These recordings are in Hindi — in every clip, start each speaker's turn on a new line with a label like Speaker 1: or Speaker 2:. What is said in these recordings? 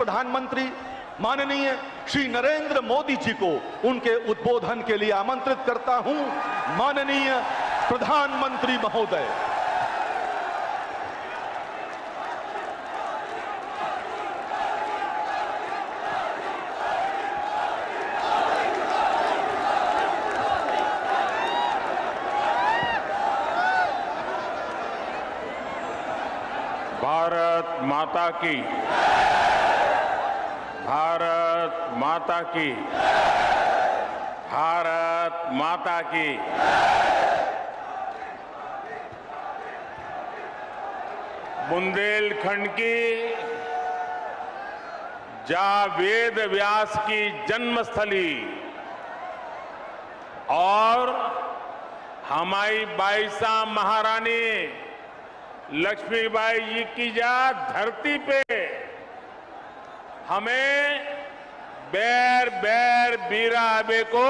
Speaker 1: प्रधानमंत्री माननीय श्री नरेंद्र मोदी जी को उनके उद्बोधन के लिए आमंत्रित करता हूं। माननीय प्रधानमंत्री महोदय।
Speaker 2: भारत माता की, भारत माता की, भारत माता की। बुंदेलखंड की जहां वेद व्यास की जन्मस्थली और हमारी बाईसा महारानी लक्ष्मीबाई जी की जा धरती पे हमें बैर बैर बीरा आबे को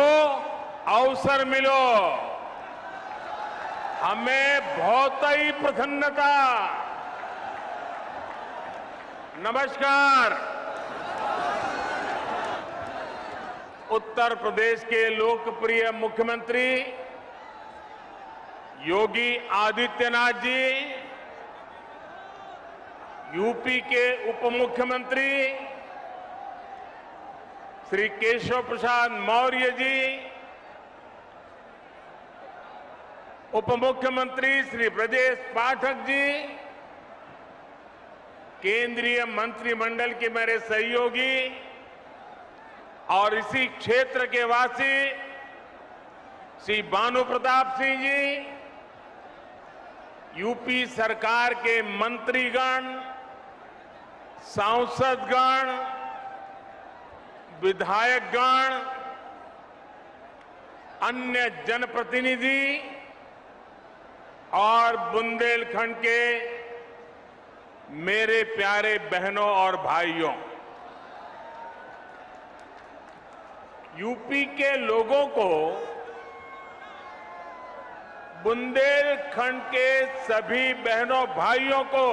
Speaker 2: अवसर मिलो, हमें बहुत ही प्रसन्नता। नमस्कार। उत्तर प्रदेश के लोकप्रिय मुख्यमंत्री योगी आदित्यनाथ जी, यूपी के उप मुख्यमंत्री श्री केशव प्रसाद मौर्य जी, उप मुख्यमंत्री श्री ब्रजेश पाठक जी, केंद्रीय मंत्रिमंडल के मेरे सहयोगी और इसी क्षेत्र के वासी श्री भानु प्रताप सिंह जी, यूपी सरकार के मंत्रीगण, सांसदगण, विधायकगण, अन्य जनप्रतिनिधि और बुंदेलखंड के मेरे प्यारे बहनों और भाइयों, यूपी के लोगों को, बुंदेलखंड के सभी बहनों भाइयों को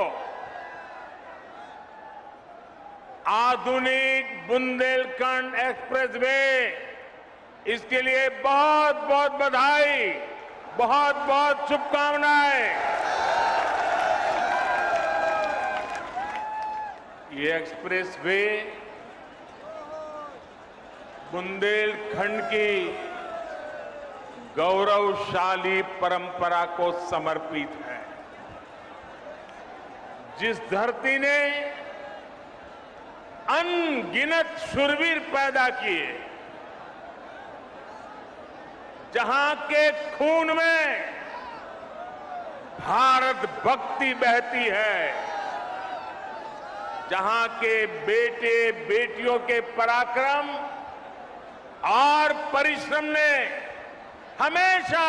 Speaker 2: आधुनिक बुंदेलखंड एक्सप्रेसवे, इसके लिए बहुत बहुत बधाई, बहुत बहुत शुभकामनाएं। ये एक्सप्रेसवे बुंदेलखंड की गौरवशाली परंपरा को समर्पित है। जिस धरती ने अनगिनत शूरवीर पैदा किए, जहां के खून में भारत भक्ति बहती है, जहां के बेटे बेटियों के पराक्रम और परिश्रम ने हमेशा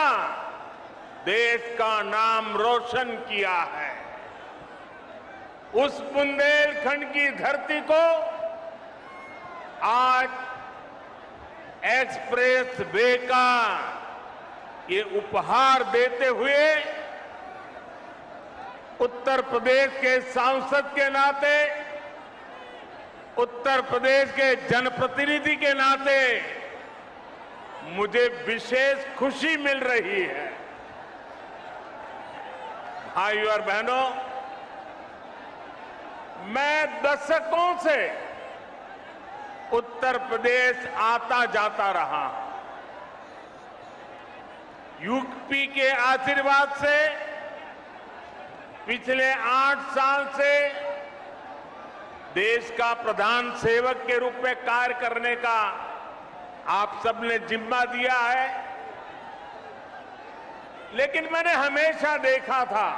Speaker 2: देश का नाम रोशन किया है, उस बुंदेलखंड की धरती को आज एक्सप्रेस वे का ये उपहार देते हुए उत्तर प्रदेश के सांसद के नाते, उत्तर प्रदेश के जनप्रतिनिधि के नाते मुझे विशेष खुशी मिल रही है। भाइयों और बहनों, मैं दशकों से उत्तर प्रदेश आता जाता रहा। यूपी के आशीर्वाद से पिछले 8 साल से देश का प्रधान सेवक के रूप में कार्य करने का आप सबने जिम्मा दिया है। लेकिन मैंने हमेशा देखा था,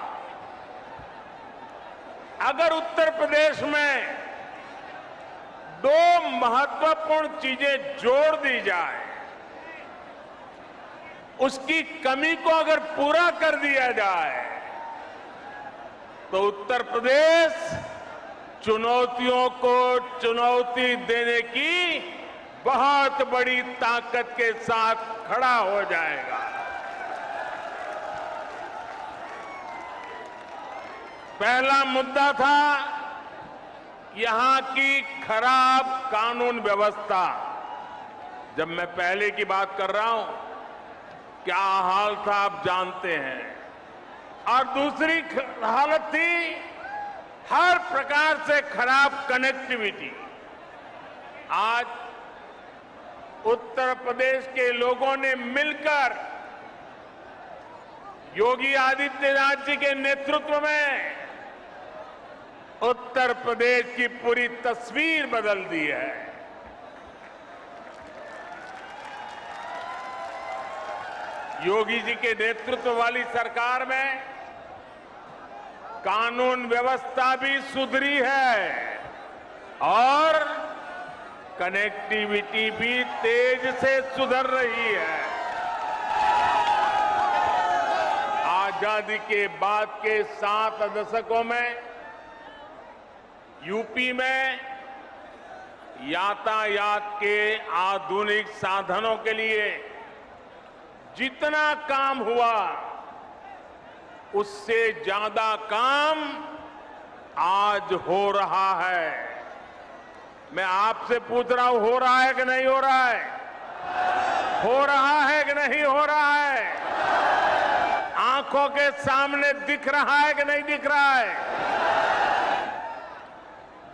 Speaker 2: अगर उत्तर प्रदेश में 2 महत्वपूर्ण चीजें जोड़ दी जाए, उसकी कमी को अगर पूरा कर दिया जाए, तो उत्तर प्रदेश चुनौतियों को चुनौती देने की बहुत बड़ी ताकत के साथ खड़ा हो जाएगा। पहला मुद्दा था यहां की खराब कानून व्यवस्था, जब मैं पहले की बात कर रहा हूं, क्या हाल था आप जानते हैं। और दूसरी हालत थी हर प्रकार से खराब कनेक्टिविटी। आज उत्तर प्रदेश के लोगों ने मिलकर योगी आदित्यनाथ जी के नेतृत्व में उत्तर प्रदेश की पूरी तस्वीर बदल दी है। योगी जी के नेतृत्व वाली सरकार में कानून व्यवस्था भी सुधरी है और कनेक्टिविटी भी तेज से सुधर रही है। आजादी के बाद के 7 दशकों में यूपी में यातायात के आधुनिक साधनों के लिए जितना काम हुआ, उससे ज्यादा काम आज हो रहा है। मैं आपसे पूछ रहा हूं, हो रहा है कि नहीं हो रहा है? हो रहा है कि नहीं हो रहा है? आंखों के सामने दिख रहा है कि नहीं दिख रहा है?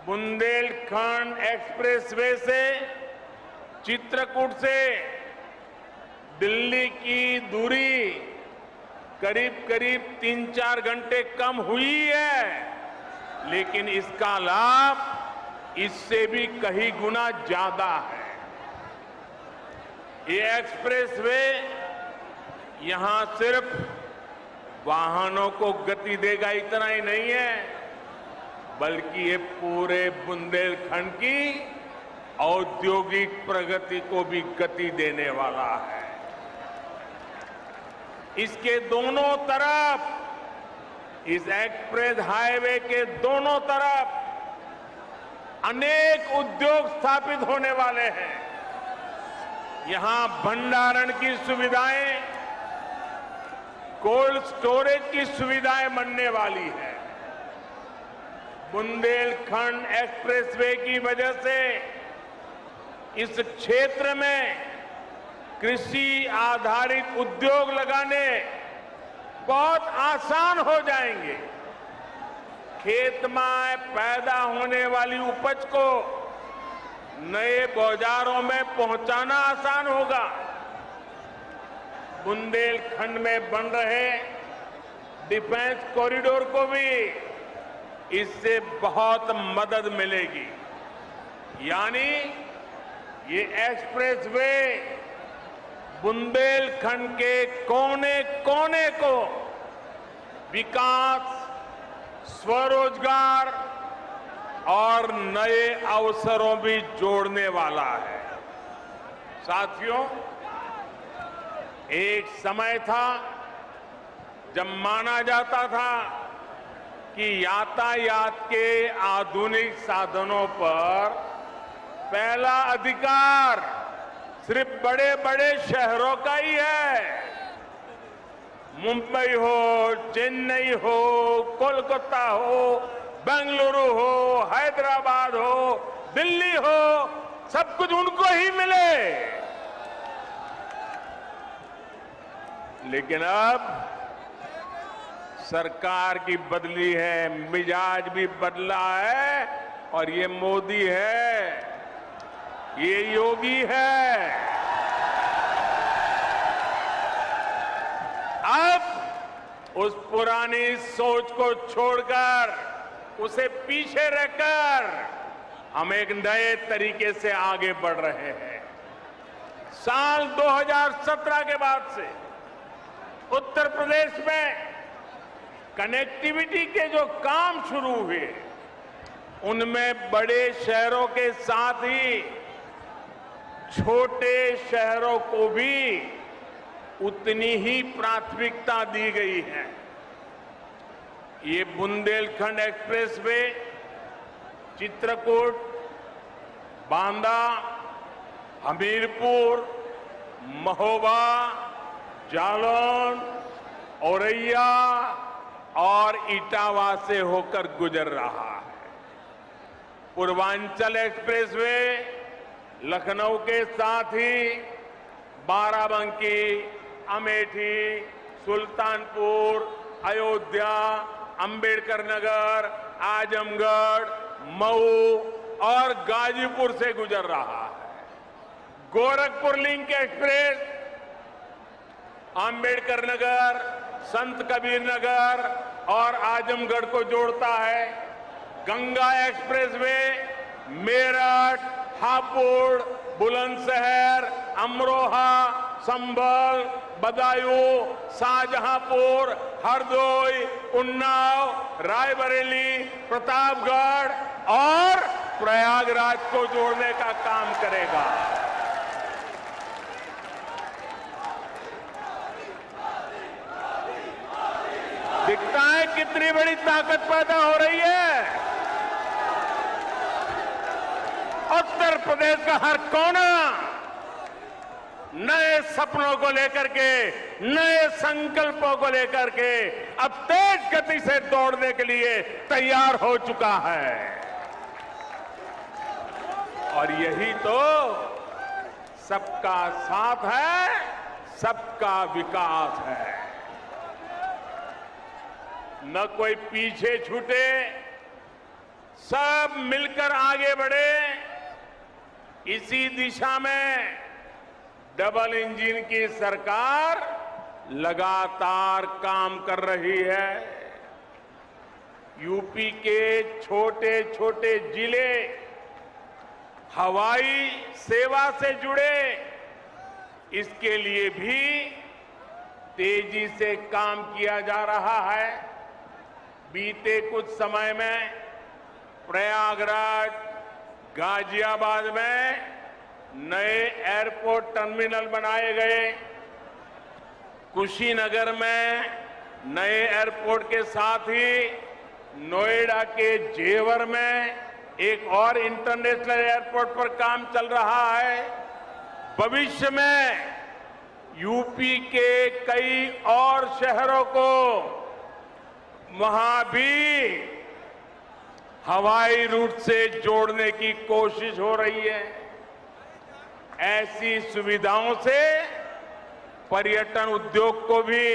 Speaker 2: बुंदेलखंड एक्सप्रेसवे से चित्रकूट से दिल्ली की दूरी करीब 3-4 घंटे कम हुई है, लेकिन इसका लाभ इससे भी कई गुना ज्यादा है। ये एक्सप्रेसवे यहां सिर्फ वाहनों को गति देगा इतना ही नहीं है, बल्कि ये पूरे बुंदेलखंड की औद्योगिक प्रगति को भी गति देने वाला है। इसके दोनों तरफ, इस एक्सप्रेस हाईवे के दोनों तरफ अनेक उद्योग स्थापित होने वाले हैं। यहां भंडारण की सुविधाएं, कोल्ड स्टोरेज की सुविधाएं बनने वाली है। बुंदेलखंड एक्सप्रेसवे की वजह से इस क्षेत्र में कृषि आधारित उद्योग लगाने बहुत आसान हो जाएंगे। खेत में पैदा होने वाली उपज को नए बाजारों में पहुंचाना आसान होगा। बुंदेलखंड में बन रहे डिफेंस कॉरिडोर को भी इससे बहुत मदद मिलेगी। यानी ये एक्सप्रेसवे बुंदेलखंड के कोने कोने को विकास, स्वरोजगार और नए अवसरों भी जोड़ने वाला है। साथियों, एक समय था जब माना जाता था कि यातायात के आधुनिक साधनों पर पहला अधिकार सिर्फ बड़े बड़े शहरों का ही है। मुंबई हो, चेन्नई हो, कोलकाता हो, बेंगलुरु हो, हैदराबाद हो, दिल्ली हो, सब कुछ उनको ही मिले। लेकिन अब सरकार की बदली है, मिजाज भी बदला है, और ये मोदी है, ये योगी है। अब उस पुरानी सोच को छोड़कर, उसे पीछे रखकर हम एक नए तरीके से आगे बढ़ रहे हैं। साल 2017 के बाद से उत्तर प्रदेश में कनेक्टिविटी के जो काम शुरू हुए, उनमें बड़े शहरों के साथ ही छोटे शहरों को भी उतनी ही प्राथमिकता दी गई है। ये बुंदेलखंड एक्सप्रेसवे चित्रकूट, बांदा, हमीरपुर, महोबा, जालौन, औरैया और इटावा से होकर गुजर रहा है। पूर्वांचल एक्सप्रेसवे लखनऊ के साथ ही बाराबंकी, अमेठी, सुल्तानपुर, अयोध्या, अंबेडकर नगर, आजमगढ़, मऊ और गाजीपुर से गुजर रहा है। गोरखपुर लिंक एक्सप्रेस अंबेडकर नगर, संत कबीर नगर और आजमगढ़ को जोड़ता है। गंगा एक्सप्रेसवे मेरठ, हापुड़, बुलंदशहर, अमरोहा, संभल, बदायूं, शाहजहांपुर, हरदोई, उन्नाव, रायबरेली, प्रतापगढ़ और प्रयागराज को जोड़ने का काम करेगा। दिखता है कितनी बड़ी ताकत पैदा हो रही है। उत्तर प्रदेश का हर कोना नए सपनों को लेकर के, नए संकल्पों को लेकर के अब तेज गति से दौड़ने के लिए तैयार हो चुका है। और यही तो सबका साथ है, सबका विकास है। न कोई पीछे छूटे, सब मिलकर आगे बढ़े। इसी दिशा में डबल इंजन की सरकार लगातार काम कर रही है। यूपी के छोटे छोटे जिले हवाई सेवा से जुड़े, इसके लिए भी तेजी से काम किया जा रहा है। बीते कुछ समय में प्रयागराज, गाजियाबाद में नए एयरपोर्ट टर्मिनल बनाए गए। कुशीनगर में नए एयरपोर्ट के साथ ही नोएडा के जेवर में एक और इंटरनेशनल एयरपोर्ट पर काम चल रहा है। भविष्य में यूपी के कई और शहरों को वहां भी हवाई रूट से जोड़ने की कोशिश हो रही है। ऐसी सुविधाओं से पर्यटन उद्योग को भी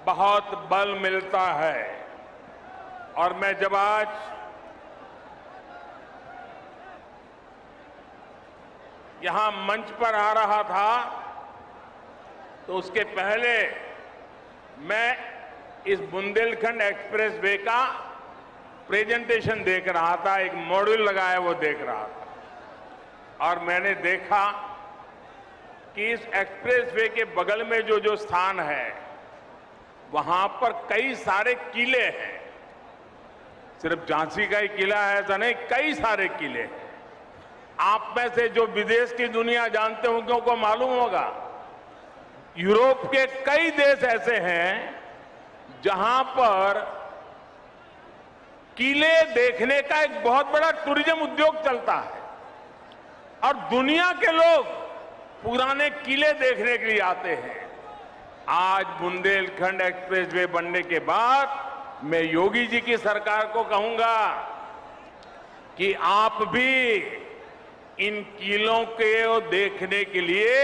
Speaker 2: बहुत बल मिलता है। और मैं जब आज यहां मंच पर आ रहा था तो उसके पहले मैं इस बुंदेलखंड एक्सप्रेस वे का प्रेजेंटेशन देख रहा था, एक मॉड्यूल लगाया वो देख रहा था। और मैंने देखा कि इस एक्सप्रेस वे के बगल में जो जो स्थान है वहां पर कई सारे किले हैं। सिर्फ झांसी का ही किला है ऐसा नहीं, कई सारे किले हैं। आप में से जो विदेश की दुनिया जानते होंगे उनको मालूम होगा, यूरोप के कई देश ऐसे हैं जहां पर किले देखने का एक बहुत बड़ा टूरिज्म उद्योग चलता है और दुनिया के लोग पुराने किले देखने के लिए आते हैं। आज बुंदेलखंड एक्सप्रेसवे बनने के बाद मैं योगी जी की सरकार को कहूंगा कि आप भी इन किलों को देखने के लिए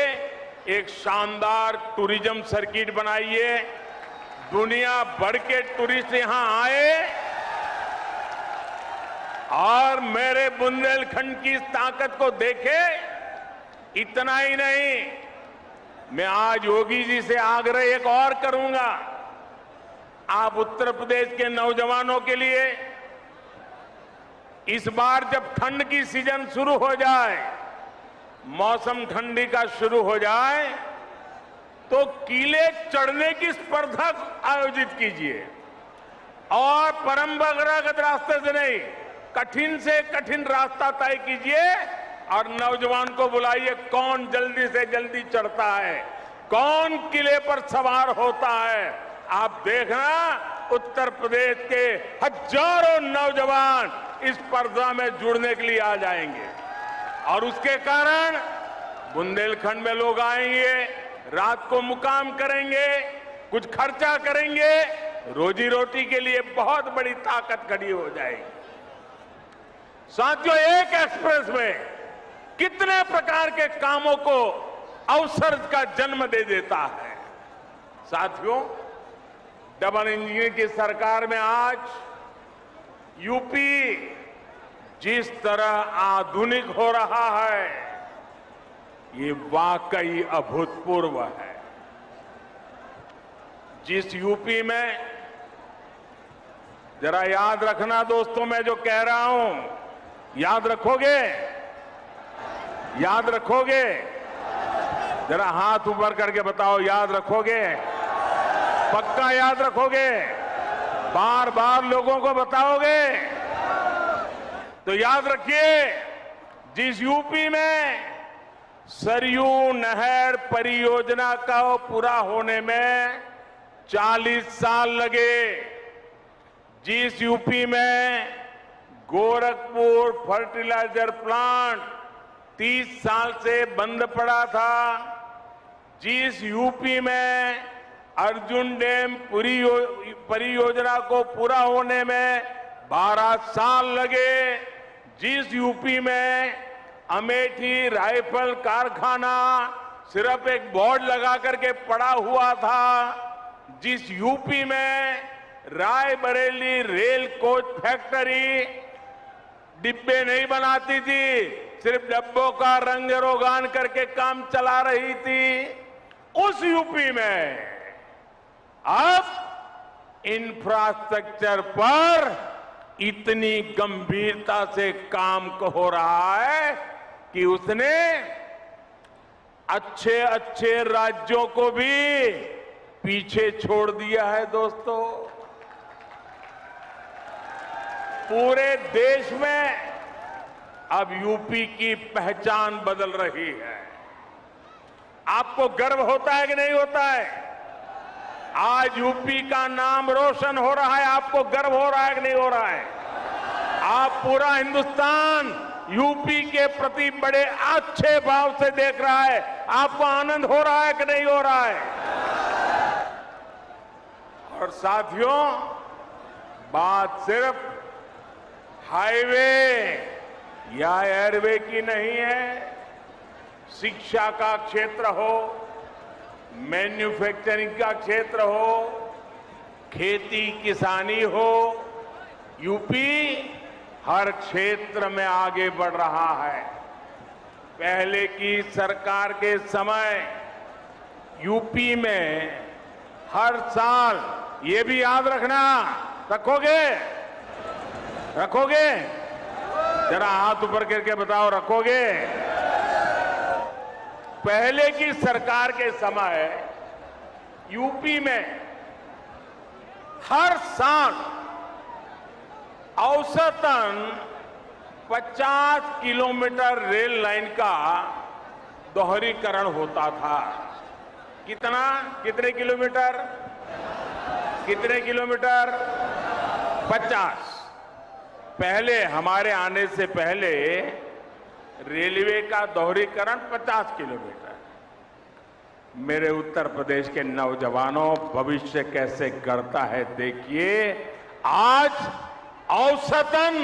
Speaker 2: एक शानदार टूरिज्म सर्किट बनाइए। दुनिया भर के टूरिस्ट यहां आए और मेरे बुंदेलखंड की ताकत को देखे। इतना ही नहीं, मैं आज योगी जी से आग्रह एक और करूंगा। आप उत्तर प्रदेश के नौजवानों के लिए इस बार जब ठंड की सीजन शुरू हो जाए, मौसम ठंडी का शुरू हो जाए, तो किले चढ़ने की स्पर्धा आयोजित कीजिए और परंपरागत रास्ते से नहीं, कठिन से कठिन रास्ता तय कीजिए और नौजवान को बुलाइए। कौन जल्दी से जल्दी चढ़ता है, कौन किले पर सवार होता है। आप देखना उत्तर प्रदेश के हजारों नौजवान इस स्पर्धा में जुड़ने के लिए आ जाएंगे और उसके कारण बुंदेलखंड में लोग आएंगे, रात को मुकाम करेंगे, कुछ खर्चा करेंगे, रोजी रोटी के लिए बहुत बड़ी ताकत खड़ी हो जाएगी। साथियों, एक एक्सप्रेस में कितने प्रकार के कामों को अवसर का जन्म दे देता है। साथियों, डबल इंजन की सरकार में आज यूपी जिस तरह आधुनिक हो रहा है, ये वाकई अभूतपूर्व है। जिस यूपी में, जरा याद रखना दोस्तों, मैं जो कह रहा हूं याद रखोगे? याद रखोगे? जरा हाथ ऊपर करके बताओ, याद रखोगे? पक्का याद रखोगे? बार बार लोगों को बताओगे? तो याद रखिए, जिस यूपी में सरयू नहर परियोजना का पूरा होने में 40 साल लगे, जिस यूपी में गोरखपुर फर्टिलाइजर प्लांट 30 साल से बंद पड़ा था, जिस यूपी में अर्जुन डैम परियोजना को पूरा होने में 12 साल लगे, जिस यूपी में अमेठी राइफल कारखाना सिर्फ एक बोर्ड लगा करके पड़ा हुआ था, जिस यूपी में रायबरेली रेल कोच फैक्ट्री डिब्बे नहीं बनाती थी, सिर्फ डब्बों का रंग रोगान करके काम चला रही थी, उस यूपी में अब इंफ्रास्ट्रक्चर पर इतनी गंभीरता से काम हो रहा है कि उसने अच्छे अच्छे राज्यों को भी पीछे छोड़ दिया है। दोस्तों, पूरे देश में अब यूपी की पहचान बदल रही है। आपको गर्व होता है कि नहीं होता है? आज यूपी का नाम रोशन हो रहा है, आपको गर्व हो रहा है कि नहीं हो रहा है? आप पूरा हिंदुस्तान यूपी के प्रति बड़े अच्छे भाव से देख रहा है, आपको आनंद हो रहा है कि नहीं हो रहा है? और साथियों, बात सिर्फ हाईवे या एयरवे की नहीं है। शिक्षा का क्षेत्र हो, मैन्युफैक्चरिंग का क्षेत्र हो, खेती किसानी हो, यूपी हर क्षेत्र में आगे बढ़ रहा है। पहले की सरकार के समय यूपी में हर साल, ये भी याद रखना, रखोगे? रखोगे? जरा हाथ ऊपर करके बताओ, रखोगे? पहले की सरकार के समय यूपी में हर साल औसतन 50 किलोमीटर रेल लाइन का दोहरीकरण होता था। कितना? कितने किलोमीटर? कितने किलोमीटर? 50। पहले, हमारे आने से पहले रेलवे का दोहरीकरण 50 किलोमीटर। मेरे उत्तर प्रदेश के नौजवानों, भविष्य कैसे गढ़ता है देखिए। आज औसतन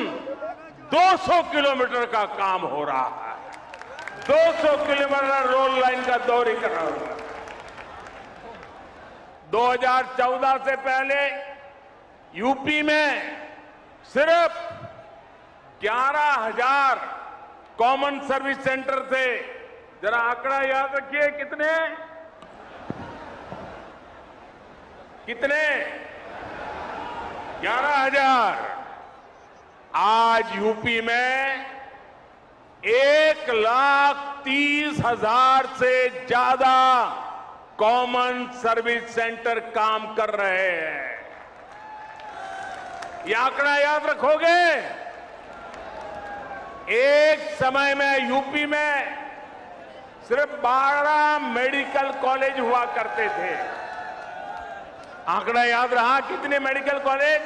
Speaker 2: 200 किलोमीटर का काम हो रहा है। 200 किलोमीटर रोड लाइन का दोहरीकरण हो रहा है। 2014 से पहले यूपी में सिर्फ 11,000 कॉमन सर्विस सेंटर थे। जरा आंकड़ा याद रखिए, कितने? कितने? 11,000। आज यूपी में 1,30,000 से ज्यादा कॉमन सर्विस सेंटर काम कर रहे हैं। ये आंकड़ा याद रखोगे? एक समय में यूपी में सिर्फ 12 मेडिकल कॉलेज हुआ करते थे। आंकड़ा याद रहा? कितने मेडिकल कॉलेज?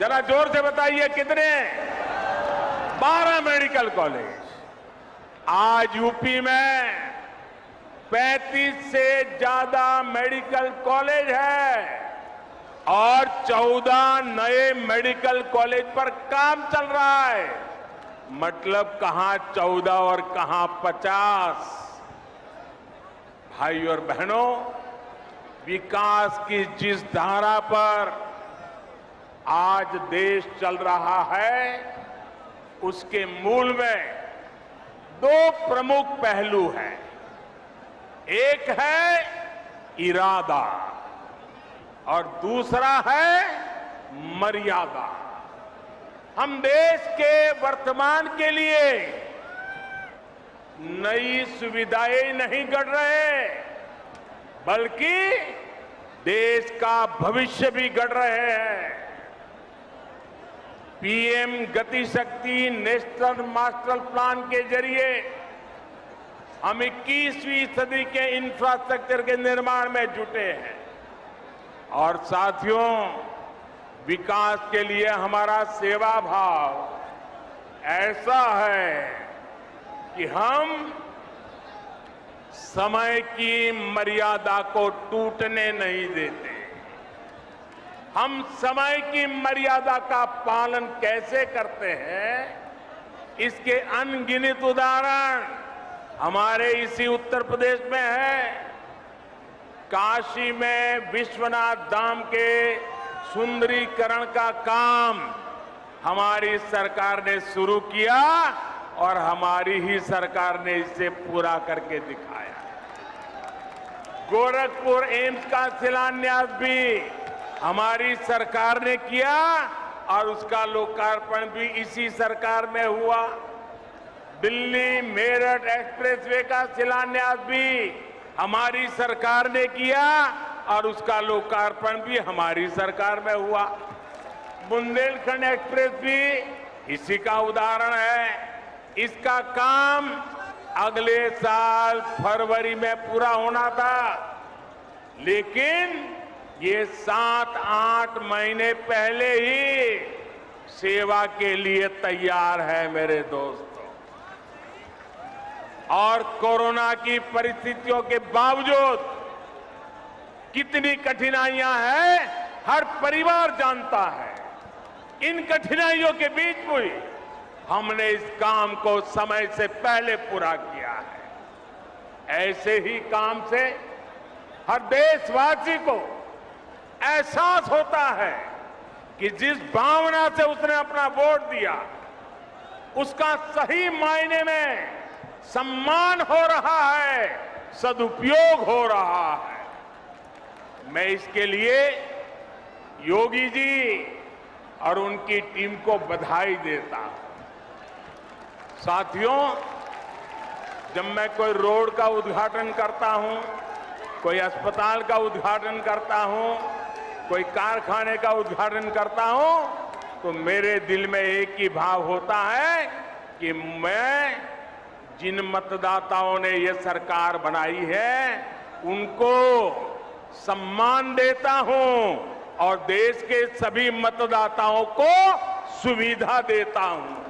Speaker 2: जरा जोर से बताइए, कितने? 12 मेडिकल कॉलेज। आज यूपी में 35 से ज्यादा मेडिकल कॉलेज है। और 14 नए मेडिकल कॉलेज पर काम चल रहा है। मतलब कहां 14 और कहां 50। भाई और बहनों, विकास की जिस धारा पर आज देश चल रहा है, उसके मूल में दो प्रमुख पहलू हैं। एक है इरादा और दूसरा है मर्यादा। हम देश के वर्तमान के लिए नई सुविधाएं नहीं गढ़ रहे, बल्कि देश का भविष्य भी गढ़ रहे हैं। पीएम गति शक्ति नेशनल मास्टर प्लान के जरिए हम 21वीं सदी के इंफ्रास्ट्रक्चर के निर्माण में जुटे हैं। और साथियों, विकास के लिए हमारा सेवा भाव ऐसा है कि हम समय की मर्यादा को टूटने नहीं देते। हम समय की मर्यादा का पालन कैसे करते हैं, इसके अनगिनत उदाहरण हमारे इसी उत्तर प्रदेश में है। काशी में विश्वनाथ धाम के सुंदरीकरण का काम हमारी सरकार ने शुरू किया और हमारी ही सरकार ने इसे पूरा करके दिखाया। गोरखपुर एम्स का शिलान्यास भी हमारी सरकार ने किया और उसका लोकार्पण भी इसी सरकार में हुआ। दिल्ली मेरठ एक्सप्रेसवे का शिलान्यास भी हमारी सरकार ने किया और उसका लोकार्पण भी हमारी सरकार में हुआ। बुंदेलखंड एक्सप्रेस भी इसी का उदाहरण है। इसका काम अगले साल फरवरी में पूरा होना था, लेकिन ये 7-8 महीने पहले ही सेवा के लिए तैयार है मेरे दोस्तों। और कोरोना की परिस्थितियों के बावजूद कितनी कठिनाइयां हैं, हर परिवार जानता है। इन कठिनाइयों के बीच भी हमने इस काम को समय से पहले पूरा किया है। ऐसे ही काम से हर देशवासी को एहसास होता है कि जिस भावना से उसने अपना वोट दिया, उसका सही मायने में सम्मान हो रहा है, सदुपयोग हो रहा है। मैं इसके लिए योगी जी और उनकी टीम को बधाई देता हूं। साथियों, जब मैं कोई रोड का उद्घाटन करता हूं, कोई अस्पताल का उद्घाटन करता हूं, कोई कारखाने का उद्घाटन करता हूं, तो मेरे दिल में एक ही भाव होता है कि मैं जिन मतदाताओं ने ये सरकार बनाई है, उनको सम्मान देता हूं और देश के सभी मतदाताओं को सुविधा देता हूं।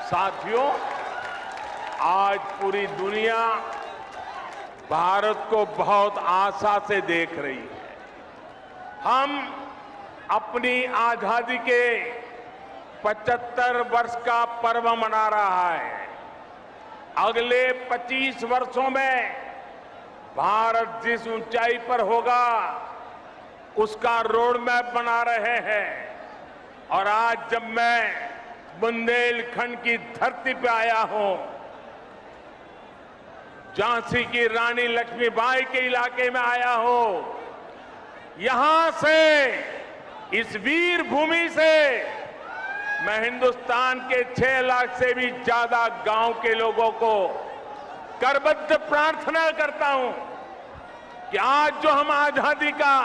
Speaker 2: साथियों, आज पूरी दुनिया भारत को बहुत आशा से देख रही है। हम अपनी आजादी के 75 वर्ष का पर्व मना रहा है। अगले 25 वर्षों में भारत जिस ऊंचाई पर होगा, उसका रोड मैप बना रहे हैं। और आज जब मैं बुंदेलखंड की धरती पे आया हूं, झांसी की रानी लक्ष्मीबाई के इलाके में आया हूं, यहां से, इस वीर भूमि से मैं हिंदुस्तान के 6 लाख से भी ज्यादा गांव के लोगों को करबद्ध प्रार्थना करता हूं कि आज जो हम आजादी का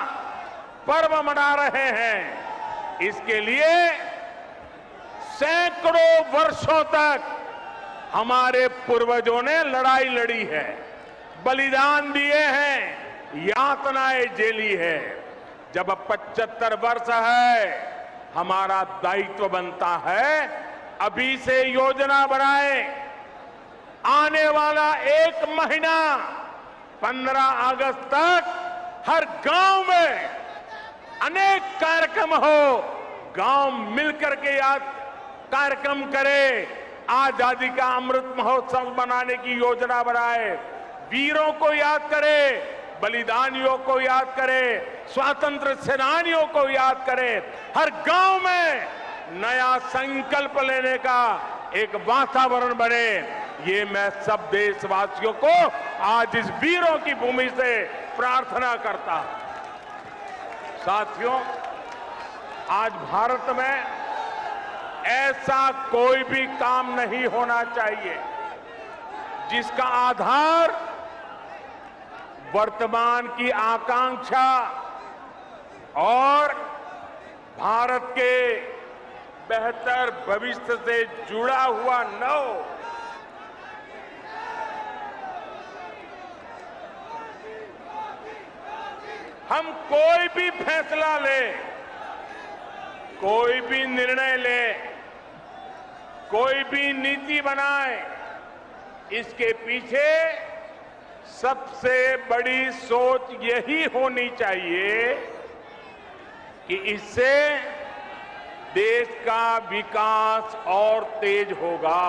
Speaker 2: पर्व मना रहे हैं, इसके लिए सैकड़ों वर्षों तक हमारे पूर्वजों ने लड़ाई लड़ी है, बलिदान दिए हैं, यातनाएं झेली है। जब 75 वर्ष है, हमारा दायित्व बनता है अभी से योजना बनाए। आने वाला 1 महीना 15 अगस्त तक हर गांव में अनेक कार्यक्रम हो, गांव मिलकर के याद कार्यक्रम करे, आजादी का अमृत महोत्सव मनाने की योजना बनाए, वीरों को याद करे, बलिदानियों को याद करे, स्वातंत्र सेनानियों को याद करे, हर गांव में नया संकल्प लेने का एक वातावरण बने। ये मैं सब देशवासियों को आज इस वीरों की भूमि से प्रार्थना करता हूं। साथियों, आज भारत में ऐसा कोई भी काम नहीं होना चाहिए जिसका आधार वर्तमान की आकांक्षा और भारत के बेहतर भविष्य से जुड़ा हुआ न हो। हम कोई भी फैसला लें, कोई भी निर्णय लें, कोई भी नीति बनाए, इसके पीछे सबसे बड़ी सोच यही होनी चाहिए कि इससे देश का विकास और तेज होगा।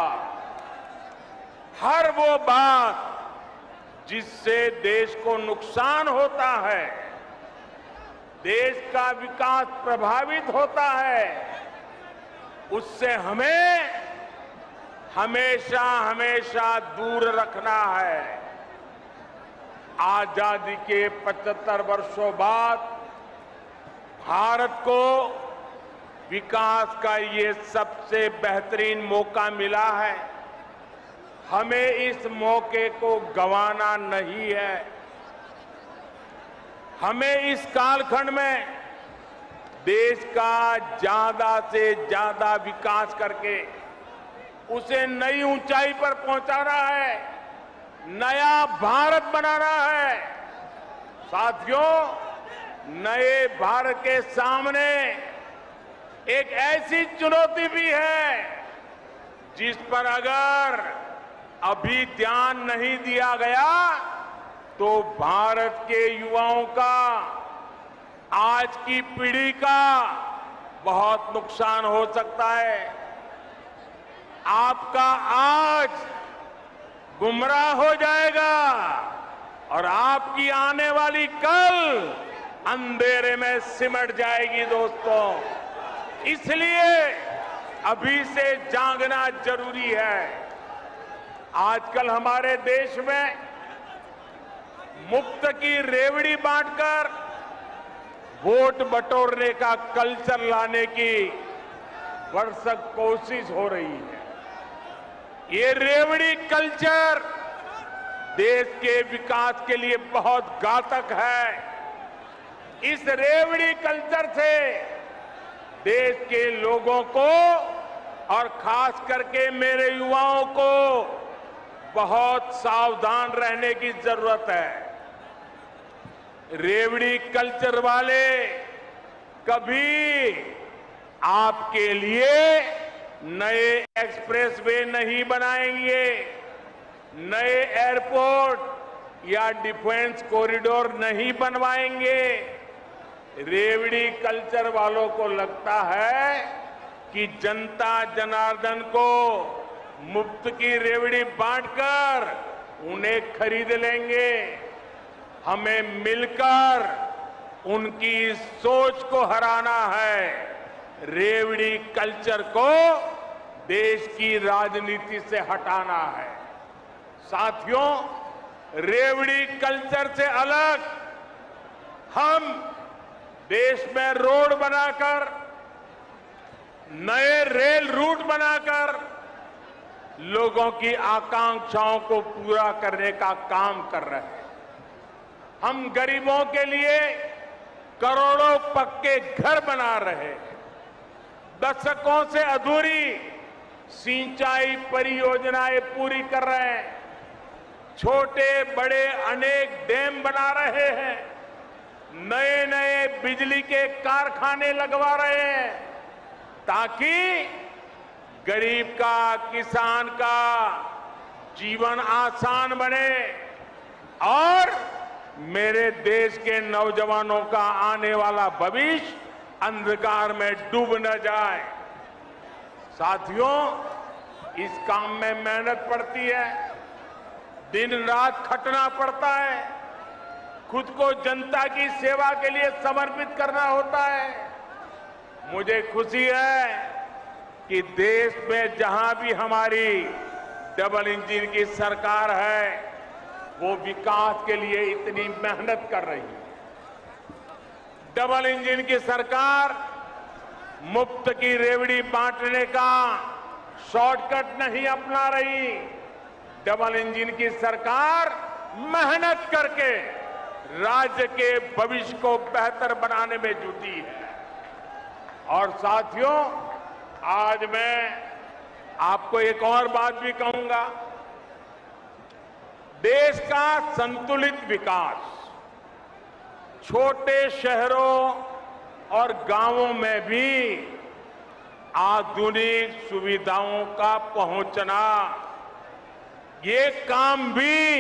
Speaker 2: हर वो बात जिससे देश को नुकसान होता है, देश का विकास प्रभावित होता है, उससे हमें हमेशा हमेशा दूर रखना है। आजादी के 75 वर्षों बाद भारत को विकास का ये सबसे बेहतरीन मौका मिला है। हमें इस मौके को गंवाना नहीं है। हमें इस कालखंड में देश का ज्यादा से ज्यादा विकास करके उसे नई ऊंचाई पर पहुंचाना है, नया भारत बनाना है। साथियों, नए भारत के सामने एक ऐसी चुनौती भी है जिस पर अगर अभी ध्यान नहीं दिया गया तो भारत के युवाओं का, आज की पीढ़ी का बहुत नुकसान हो सकता है। आपका आज गुमराह हो जाएगा और आपकी आने वाली कल अंधेरे में सिमट जाएगी। दोस्तों, इसलिए अभी से जागना जरूरी है। आजकल हमारे देश में मुफ्त की रेवड़ी बांटकर वोट बटोरने का कल्चर लाने की भरसक कोशिश हो रही है। ये रेवड़ी कल्चर देश के विकास के लिए बहुत घातक है। इस रेवड़ी कल्चर से देश के लोगों को और खास करके मेरे युवाओं को बहुत सावधान रहने की जरूरत है। रेवड़ी कल्चर वाले कभी आपके लिए नए एक्सप्रेसवे नहीं बनाएंगे, नए एयरपोर्ट या डिफेंस कॉरिडोर नहीं बनवाएंगे। रेवड़ी कल्चर वालों को लगता है कि जनता जनार्दन को मुफ्त की रेवड़ी बांटकर उन्हें खरीद लेंगे। हमें मिलकर उनकी सोच को हराना है। रेवड़ी कल्चर को देश की राजनीति से हटाना है। साथियों, रेवड़ी कल्चर से अलग हम देश में रोड बनाकर, नए रेल रूट बनाकर लोगों की आकांक्षाओं को पूरा करने का काम कर रहे हैं। हम गरीबों के लिए करोड़ों पक्के घर बना रहे हैं। दशकों से अधूरी सिंचाई परियोजनाएं पूरी कर रहे हैं। छोटे बड़े अनेक डैम बना रहे हैं। नए नए बिजली के कारखाने लगवा रहे हैं ताकि गरीब का, किसान का जीवन आसान बने और मेरे देश के नौजवानों का आने वाला भविष्य अंधकार में डूब न जाए। साथियों, इस काम में मेहनत पड़ती है, दिन रात खटना पड़ता है, खुद को जनता की सेवा के लिए समर्पित करना होता है। मुझे खुशी है कि देश में जहां भी हमारी डबल इंजन की सरकार है, वो विकास के लिए इतनी मेहनत कर रही है। डबल इंजन की सरकार मुफ्त की रेवड़ी बांटने का शॉर्टकट नहीं अपना रही। डबल इंजन की सरकार मेहनत करके राज्य के भविष्य को बेहतर बनाने में जुटी है। और साथियों, आज मैं आपको एक और बात भी कहूंगा। देश का संतुलित विकास छोटे शहरों और गांवों में भी आधुनिक सुविधाओं का पहुंचना, ये काम भी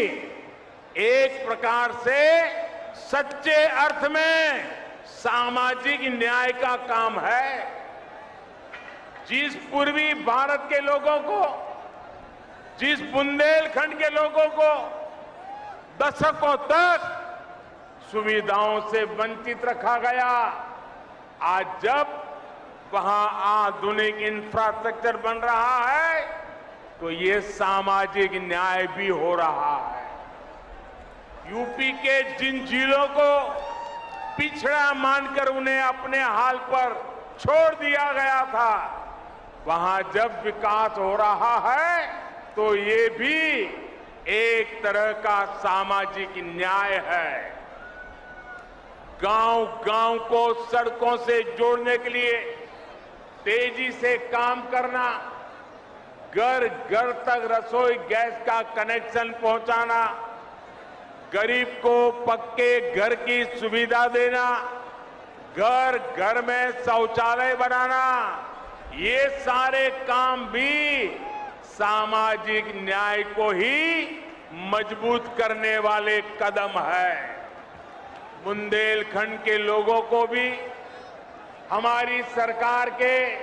Speaker 2: एक प्रकार से सच्चे अर्थ में सामाजिक न्याय का काम है। जिस पूर्वी भारत के लोगों को, जिस बुंदेलखंड के लोगों को दशकों तक सुविधाओं से वंचित रखा गया, आज जब वहां आधुनिक इंफ्रास्ट्रक्चर बन रहा है तो ये सामाजिक न्याय भी हो रहा है। यूपी के जिन जिलों को पिछड़ा मानकर उन्हें अपने हाल पर छोड़ दिया गया था, वहां जब विकास हो रहा है तो ये भी एक तरह का सामाजिक न्याय है। गांव-गांव को सड़कों से जोड़ने के लिए तेजी से काम करना, घर-घर तक रसोई गैस का कनेक्शन पहुंचाना, गरीब को पक्के घर की सुविधा देना, घर-घर में शौचालय बनाना, ये सारे काम भी सामाजिक न्याय को ही मजबूत करने वाले कदम है। बुंदेलखंड के लोगों को भी हमारी सरकार के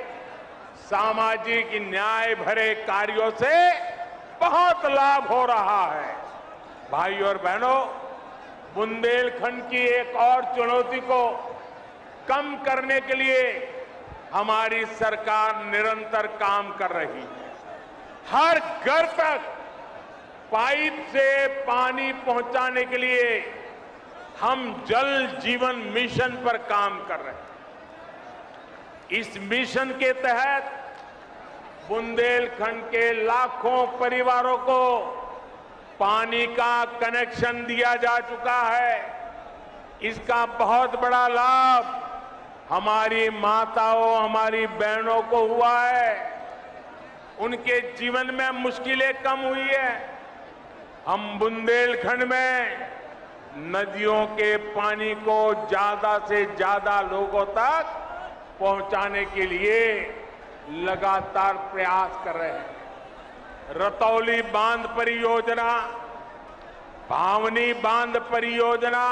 Speaker 2: सामाजिक न्याय भरे कार्यों से बहुत लाभ हो रहा है। भाइयों और बहनों, बुंदेलखंड की एक और चुनौती को कम करने के लिए हमारी सरकार निरंतर काम कर रही है। हर घर तक पाइप से पानी पहुंचाने के लिए हम जल जीवन मिशन पर काम कर रहे हैं। इस मिशन के तहत बुंदेलखंड के लाखों परिवारों को पानी का कनेक्शन दिया जा चुका है। इसका बहुत बड़ा लाभ हमारी माताओं, हमारी बहनों को हुआ है। उनके जीवन में मुश्किलें कम हुई है। हम बुंदेलखंड में नदियों के पानी को ज्यादा से ज्यादा लोगों तक पहुंचाने के लिए लगातार प्रयास कर रहे हैं। रतौली बांध परियोजना, भावनी बांध परियोजना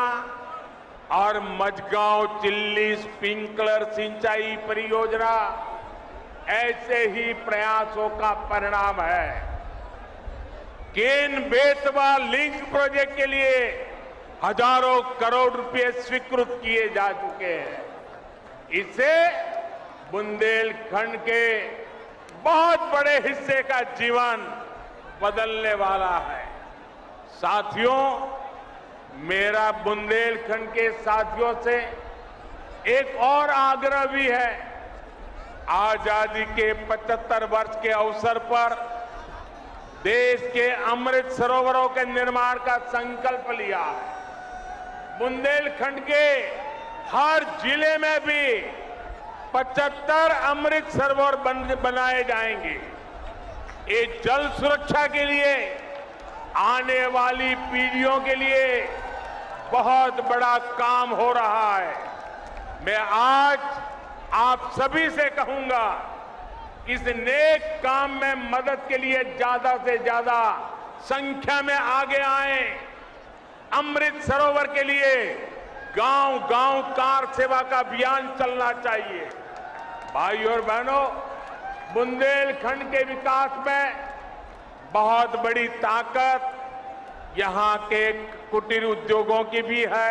Speaker 2: और मझगांव चिल्ली स्प्रिंकलर सिंचाई परियोजना ऐसे ही प्रयासों का परिणाम है। केन बेतवा लिंक प्रोजेक्ट के लिए हजारों करोड़ रुपए स्वीकृत किए जा चुके हैं। इससे बुंदेलखंड के बहुत बड़े हिस्से का जीवन बदलने वाला है। साथियों, मेरा बुंदेलखंड के साथियों से एक और आग्रह भी है। आजादी के 75 वर्ष के अवसर पर देश के अमृत सरोवरों के निर्माण का संकल्प लिया है। बुंदेलखंड के हर जिले में भी 75 अमृत सरोवर बनाए जाएंगे। ये जल सुरक्षा के लिए, आने वाली पीढ़ियों के लिए बहुत बड़ा काम हो रहा है। मैं आज आप सभी से कहूंगा, इस नेक काम में मदद के लिए ज्यादा से ज्यादा संख्या में आगे आएं। अमृत सरोवर के लिए गांव-गांव कार सेवा का अभियान चलना चाहिए। भाइयों और बहनों, बुंदेलखंड के विकास में बहुत बड़ी ताकत यहां के कुटीर उद्योगों की भी है।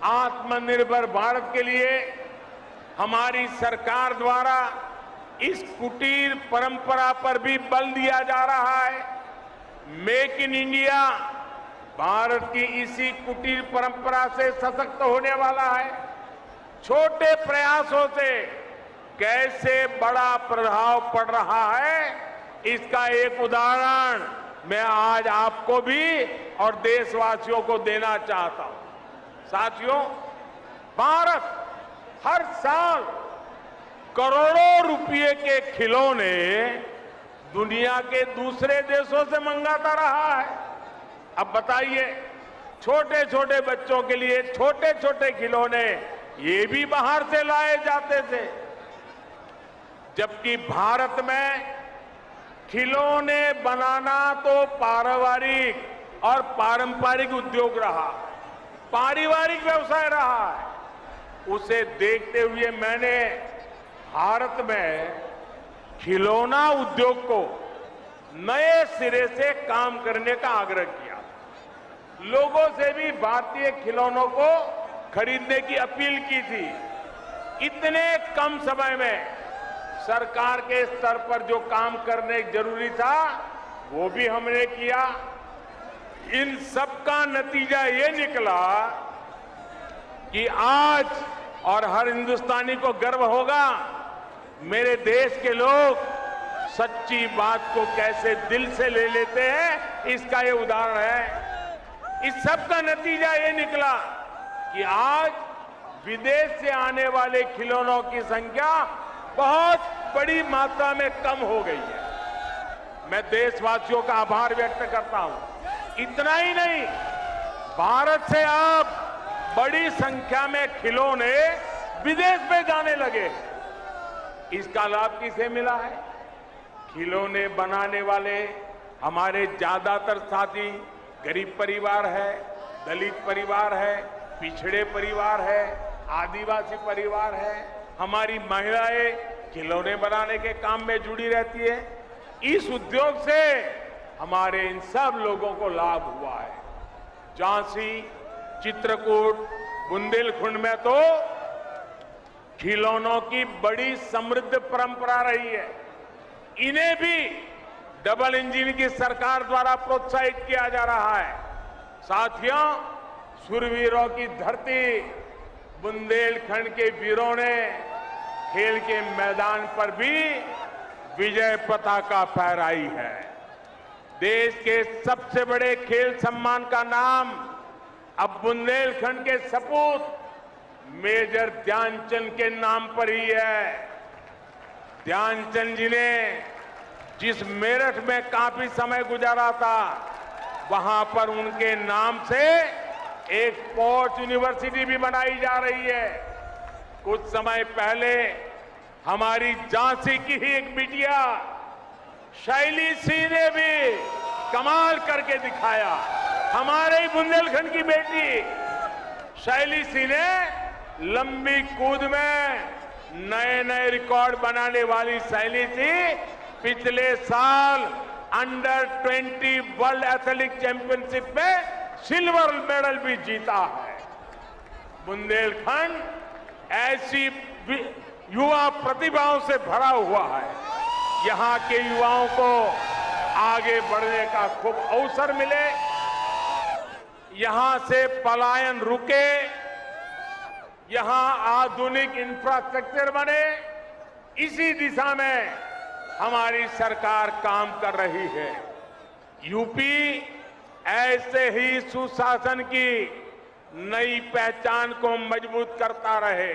Speaker 2: आत्मनिर्भर भारत के लिए हमारी सरकार द्वारा इस कुटीर परंपरा पर भी बल दिया जा रहा है। मेक इन इंडिया भारत की इसी कुटीर परंपरा से सशक्त होने वाला है। छोटे प्रयासों से कैसे बड़ा प्रभाव पड़ रहा है, इसका एक उदाहरण मैं आज आपको भी और देशवासियों को देना चाहता हूं। साथियों, भारत हर साल करोड़ों रुपए के खिलौने दुनिया के दूसरे देशों से मंगाता रहा है। अब बताइए, छोटे छोटे बच्चों के लिए छोटे छोटे खिलौने ये भी बाहर से लाए जाते थे, जबकि भारत में खिलौने बनाना तो पारिवारिक और पारंपरिक उद्योग रहा, पारिवारिक व्यवसाय रहा है। उसे देखते हुए मैंने भारत में खिलौना उद्योग को नए सिरे से काम करने का आग्रह किया। लोगों से भी भारतीय खिलौनों को खरीदने की अपील की थी। इतने कम समय में सरकार के स्तर पर जो काम करने जरूरी था वो भी हमने किया। इन सब का नतीजा ये निकला कि आज, और हर हिंदुस्तानी को गर्व होगा, मेरे देश के लोग सच्ची बात को कैसे दिल से ले लेते हैं, इसका ये उदाहरण है। इस सब का नतीजा ये निकला कि आज विदेश से आने वाले खिलौनों की संख्या बहुत बड़ी मात्रा में कम हो गई है। मैं देशवासियों का आभार व्यक्त करता हूं। इतना ही नहीं, भारत से अब बड़ी संख्या में खिलौने विदेश में जाने लगे। इसका लाभ किसे मिला है? खिलौने बनाने वाले हमारे ज्यादातर साथी गरीब परिवार है, दलित परिवार है, पिछड़े परिवार है, आदिवासी परिवार है। हमारी महिलाएं खिलौने बनाने के काम में जुड़ी रहती है। इस उद्योग से हमारे इन सब लोगों को लाभ हुआ है। झांसी, चित्रकूट, बुंदेलखंड में तो खिलौनों की बड़ी समृद्ध परंपरा रही है। इन्हें भी डबल इंजन की सरकार द्वारा प्रोत्साहित किया जा रहा है। साथियों, शूरवीरों की धरती बुंदेलखंड के वीरों ने खेल के मैदान पर भी विजय पताका फहराई है। देश के सबसे बड़े खेल सम्मान का नाम अब बुंदेलखंड के सपूत मेजर ध्यानचंद के नाम पर ही है। ध्यानचंद जी ने जिस मेरठ में काफी समय गुजारा था, वहां पर उनके नाम से एक स्पोर्ट्स यूनिवर्सिटी भी बनाई जा रही है। कुछ समय पहले हमारी झांसी की ही एक बिटिया शैली सिंह ने भी कमाल करके दिखाया। हमारे ही बुंदेलखंड की बेटी शैली सिंह ने लंबी कूद में नए नए रिकॉर्ड बनाने वाली शैली सिंह पिछले साल अंडर 20 वर्ल्ड एथलेटिक चैंपियनशिप में सिल्वर मेडल भी जीता है। बुंदेलखंड ऐसी युवा प्रतिभाओं से भरा हुआ है। यहां के युवाओं को आगे बढ़ने का खूब अवसर मिले, यहां से पलायन रुके, यहां आधुनिक इंफ्रास्ट्रक्चर बने, इसी दिशा में हमारी सरकार काम कर रही है। यूपी ऐसे ही सुशासन की नई पहचान को मजबूत करता रहे।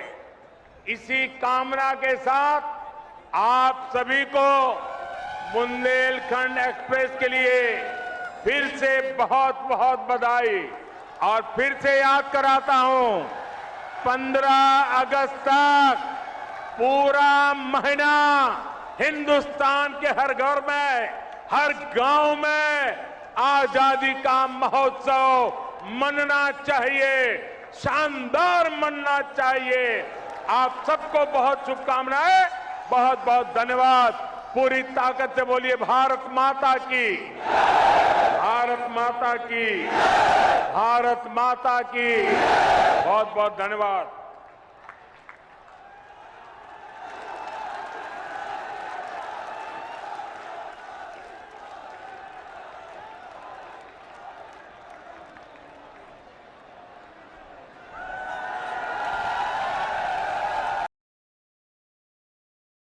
Speaker 2: इसी कामना के साथ आप सभी को बुंदेलखंड एक्सप्रेस के लिए फिर से बहुत बहुत बधाई। और फिर से याद कराता हूं, 15 अगस्त तक पूरा महीना हिंदुस्तान के हर घर में, हर गांव में आजादी का महोत्सव मनना चाहिए, शानदार मनना चाहिए। आप सबको बहुत शुभकामनाएं, बहुत बहुत धन्यवाद। पूरी ताकत से बोलिए भारत माता की, भारत माता की, भारत माता की। बहुत बहुत धन्यवाद।